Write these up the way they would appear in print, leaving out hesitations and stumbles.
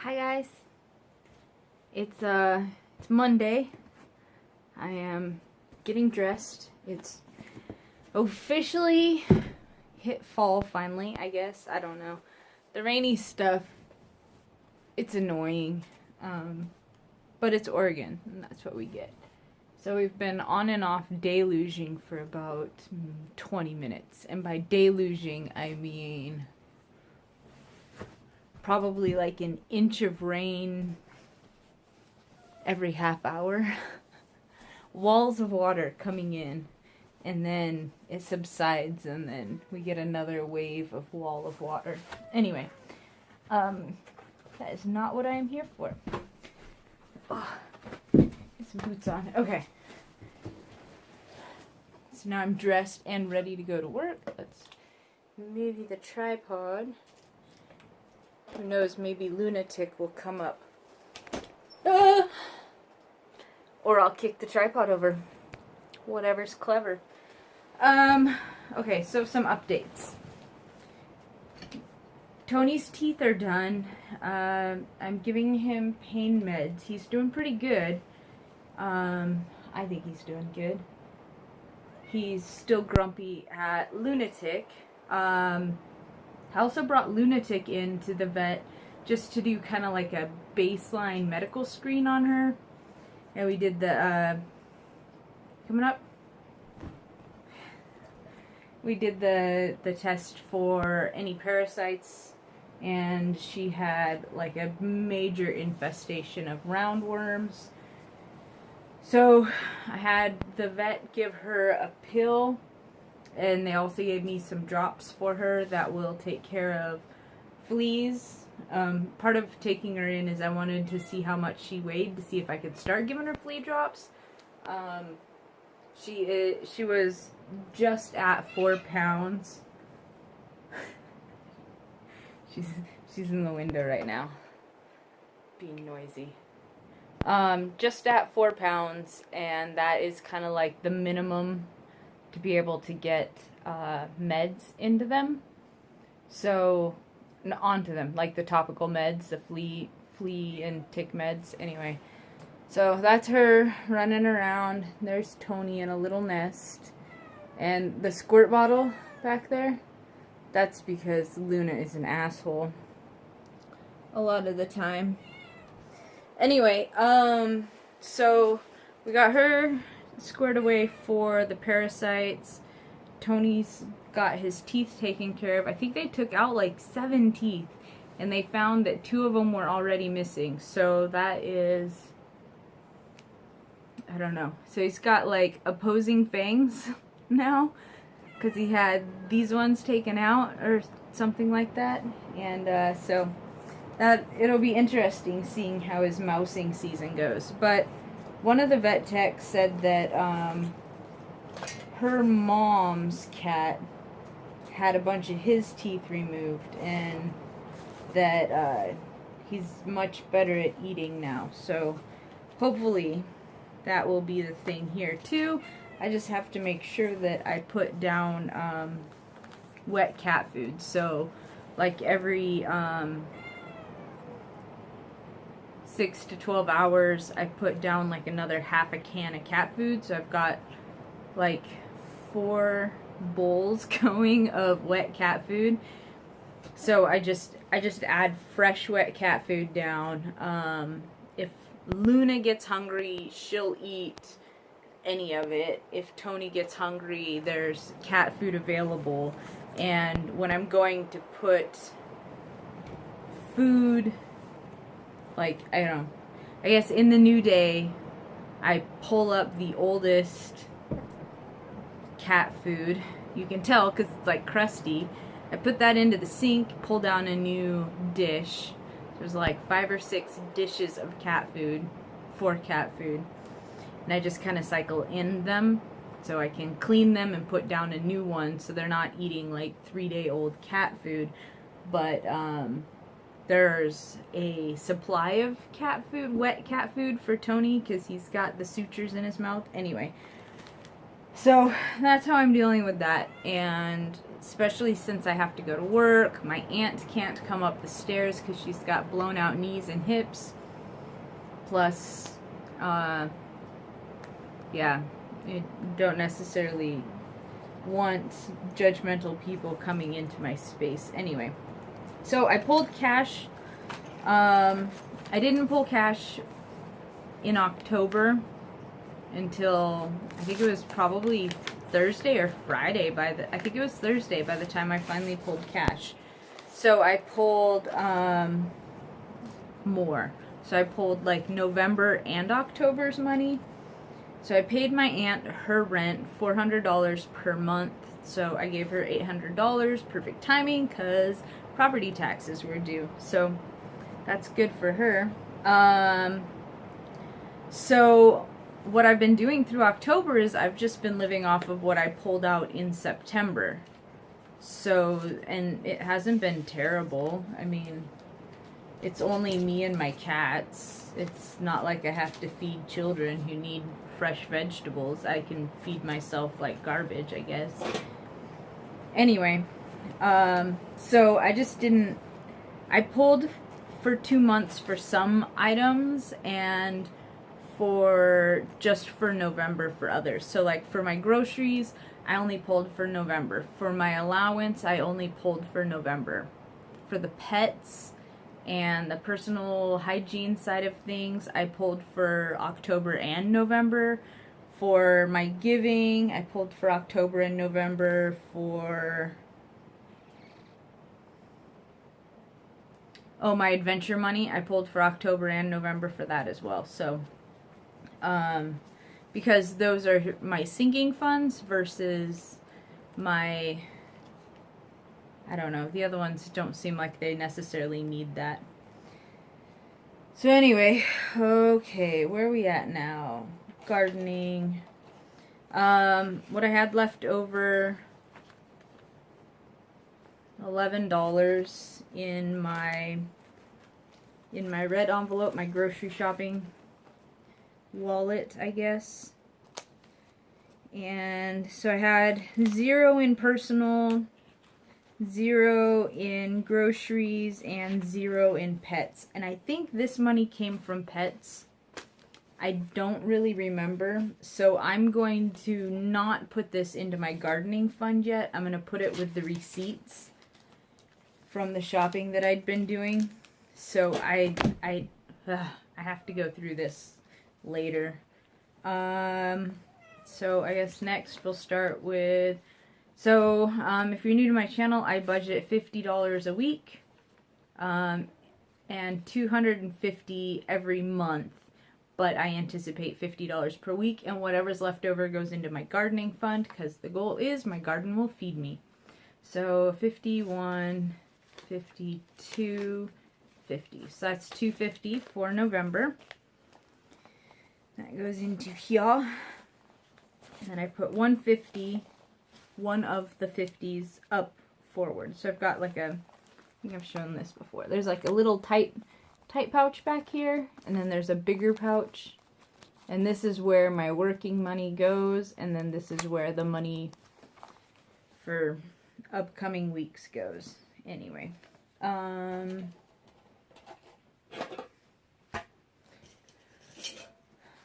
Hi guys. It's Monday. I am getting dressed. It's officially hit fall finally, I guess. I don't know. The rainy stuff, it's annoying. But it's Oregon, and that's what we get. So we've been on and off deluging for about 20 minutes. And by deluging, I mean probably like an inch of rain every half hour. Walls of water coming in, and then it subsides, and then we get another wave of wall of water. Anyway, that is not what I am here for. Oh, get some boots on. Okay. So now I'm dressed and ready to go to work. Let's move the tripod. Who knows, maybe Lunatic will come up. Or I'll kick the tripod over. Whatever's clever. Okay, so some updates. Tony's teeth are done. I'm giving him pain meds. He's doing pretty good. I think he's doing good. He's still grumpy at Lunatic. I also brought Lunatic into the vet just to do kind of like a baseline medical screen on her. And we did the, coming up? We did the test for any parasites, and she had like a major infestation of roundworms. So I had the vet give her a pill, and they also gave me some drops for her that will take care of fleas. Part of taking her in is I wanted to see how much she weighed to see if I could start giving her flea drops. She was just at 4 pounds. she's in the window right now, being noisy. Just at 4 pounds, and that is kind of like the minimum to be able to get meds into them. So onto them, like the topical meds, the flea and tick meds. Anyway, so that's her running around. There's Tony in a little nest, and the squirt bottle back there, that's because Luna is an asshole a lot of the time. Anyway, so we got her squared away for the parasites. Tony's got his teeth taken care of. I think they took out like 7 teeth, and they found that 2 of them were already missing. So that is, I don't know. So he's got like opposing fangs now, because he had these ones taken out or something like that. And so that it'll be interesting seeing how his mousing season goes. But one of the vet techs said that her mom's cat had a bunch of his teeth removed, and that he's much better at eating now. So hopefully that will be the thing here too. I just have to make sure that I put down wet cat food. So like every 6 to 12 hours I put down like another half a can of cat food. So I've got like 4 bowls going of wet cat food. So I just add fresh wet cat food down. If Luna gets hungry, she'll eat any of it. If Tony gets hungry, there's cat food available. And when I'm going to put food, like, I don't know, I guess in the new day, I pull up the oldest cat food. You can tell because it's like crusty. I put that into the sink, pull down a new dish. There's like 5 or 6 dishes of cat food, for cat food. And I just kind of cycle in them so I can clean them and put down a new one so they're not eating like 3-day-old cat food. But there's a supply of cat food, wet cat food for Tony because he's got the sutures in his mouth. Anyway, so that's how I'm dealing with that. And especially since I have to go to work. My aunt can't come up the stairs because she's got blown out knees and hips. Plus, yeah, you don't necessarily want judgmental people coming into my space. Anyway, so I pulled cash. I didn't pull cash in October until I think it was probably Thursday or Friday. I think it was Thursday by the time I finally pulled cash. So I pulled more. So I pulled like November and October's money. So I paid my aunt her rent, $400 per month. So I gave her $800. Perfect timing because property taxes were due. So that's good for her. So what I've been doing through October is I've just been living off of what I pulled out in September. So, and it hasn't been terrible. I mean, it's only me and my cats. It's not like I have to feed children who need fresh vegetables. I can feed myself like garbage, I guess. Anyway, so I just didn't, I pulled for 2 months for some items and just for November for others. So like for my groceries, I only pulled for November. For my allowance, I only pulled for November. For the pets and the personal hygiene side of things, I pulled for October and November. For my giving, I pulled for October and November. For my adventure money, I pulled for October and November for that as well. So because those are my sinking funds versus my, I don't know, the other ones don't seem like they necessarily need that. So anyway, okay, where are we at now? Gardening. What I had left over, $11 in my red envelope, my grocery shopping wallet, I guess. And so I had 0 in personal, 0 in groceries, and 0 in pets. And I think this money came from pets. I don't really remember. So I'm going to not put this into my gardening fund yet. I'm going to put it with the receipts from the shopping that I'd been doing. So I have to go through this later. So I guess next we'll start with, so if you're new to my channel, I budget $50 a week and $250 every month, but I anticipate $50 per week, and whatever's left over goes into my gardening fund because the goal is my garden will feed me. So 51, 52, 50. So that's $250 for November. That goes into here. And then I put $150, one of the 50s up forward. So I've got like a, I think I've shown this before. There's like a little tight pouch back here, and then there's a bigger pouch. And this is where my working money goes, and then this is where the money for upcoming weeks goes. Anyway,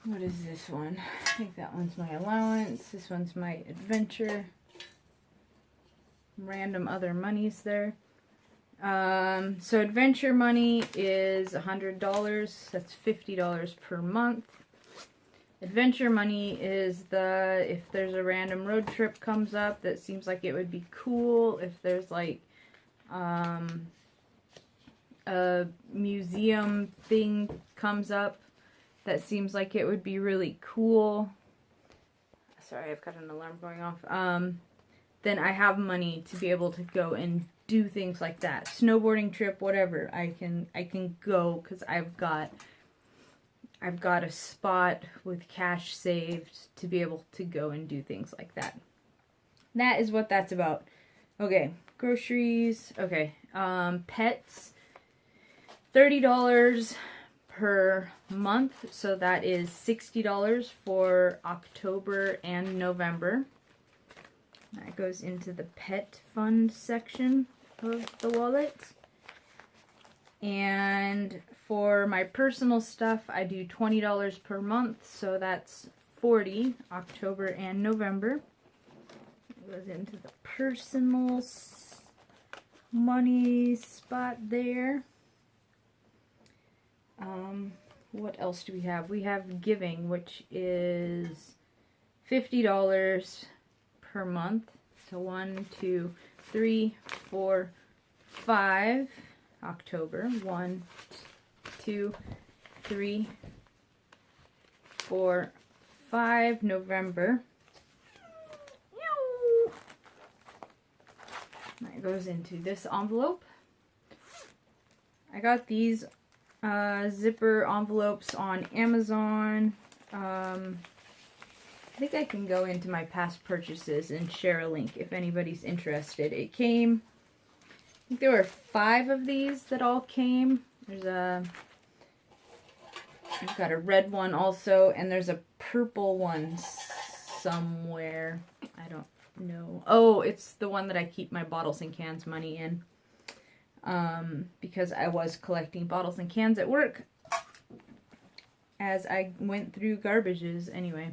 what is this one? I think that one's my allowance. This one's my adventure. Random other monies there. So adventure money is $100. That's $50 per month. Adventure money is if there's a random road trip comes up that seems like it would be cool. If there's like a museum thing comes up that seems like it would be really cool. Sorry, I've got an alarm going off. Then I have money to be able to go and do things like that. Snowboarding trip, whatever. I can go because I've got a spot with cash saved to be able to go and do things like that. That is what that's about. Okay, groceries. Okay, pets. $30 per month, so that is $60 for October and November. That goes into the pet fund section of the wallet. And for my personal stuff, I do $20 per month, so that's $40, October and November. It goes into the personal money spot there. What else do we have? We have giving, which is $50 per month. So 1, 2, 3, 4, 5 October. 1, 2, 3, 4, 5 November. That goes into this envelope. I got these zipper envelopes on Amazon. I think I can go into my past purchases and share a link if anybody's interested. It came, I think there were 5 of these that all came. I've got a red one also, and there's a purple one somewhere. I don't know. Oh, it's the one that I keep my bottles and cans money in. Because I was collecting bottles and cans at work as I went through garbages anyway.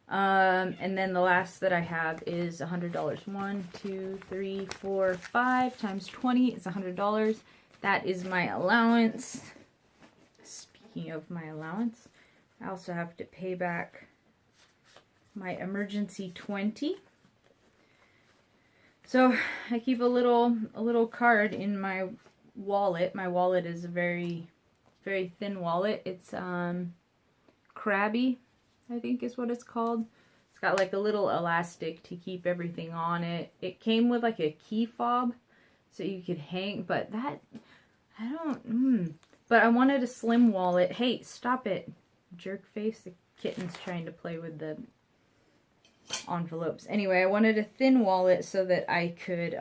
And then the last that I have is $100. 1, 2, 3, 4, 5 times 20 is $100. That is my allowance. Speaking of my allowance, I also have to pay back my emergency 20. So I keep a little card in my wallet. My wallet is a very, very thin wallet. It's Crabby, I think is what it's called. It's got like a little elastic to keep everything on it. It came with like a key fob so you could hang, but that, I don't, But I wanted a slim wallet. Hey, stop it, jerk face. The kitten's trying to play with the envelopes. Anyway, I wanted a thin wallet so that I could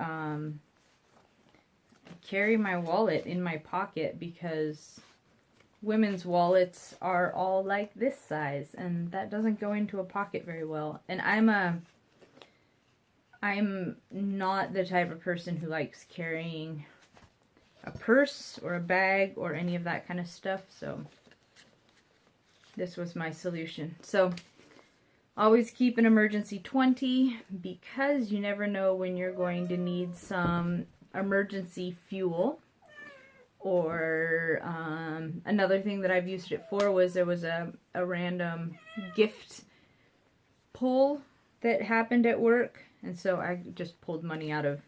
carry my wallet in my pocket, because women's wallets are all like this size and that doesn't go into a pocket very well. And I'm not the type of person who likes carrying a purse or a bag or any of that kind of stuff, so this was my solution. So always keep an emergency 20, because you never know when you're going to need some emergency fuel. Or another thing that I've used it for was there was a random gift pull that happened at work, and so I just pulled money out of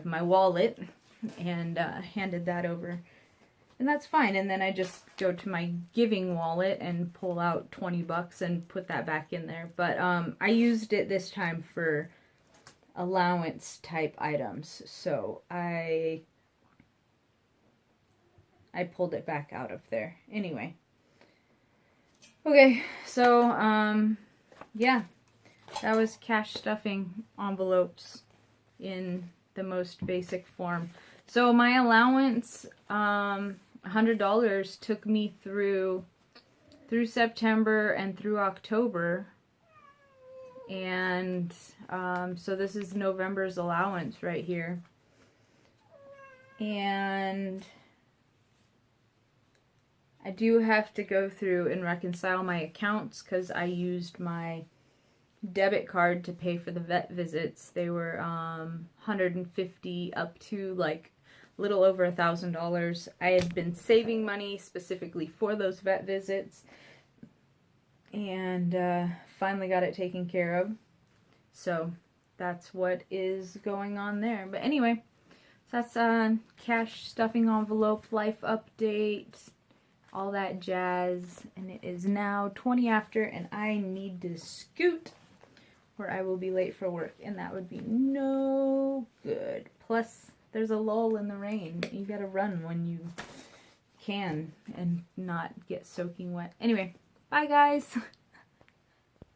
my wallet and handed that over. And that's fine. And then I just go to my giving wallet and pull out $20 and put that back in there. But I used it this time for allowance type items. So I pulled it back out of there. Anyway. Okay, so yeah. That was cash stuffing envelopes in the most basic form. So my allowance, $100 took me through September and through October, and so this is November's allowance right here. And I do have to go through and reconcile my accounts because I used my debit card to pay for the vet visits. They were $150 up to like a little over $1,000. I had been saving money specifically for those vet visits, and finally got it taken care of. So that's what is going on there. But anyway, so that's cash stuffing envelope, life update, all that jazz. And it is now 20 after, and I need to scoot or I will be late for work, and that would be no good. Plus, there's a lull in the rain. You gotta run when you can and not get soaking wet. Anyway, bye guys!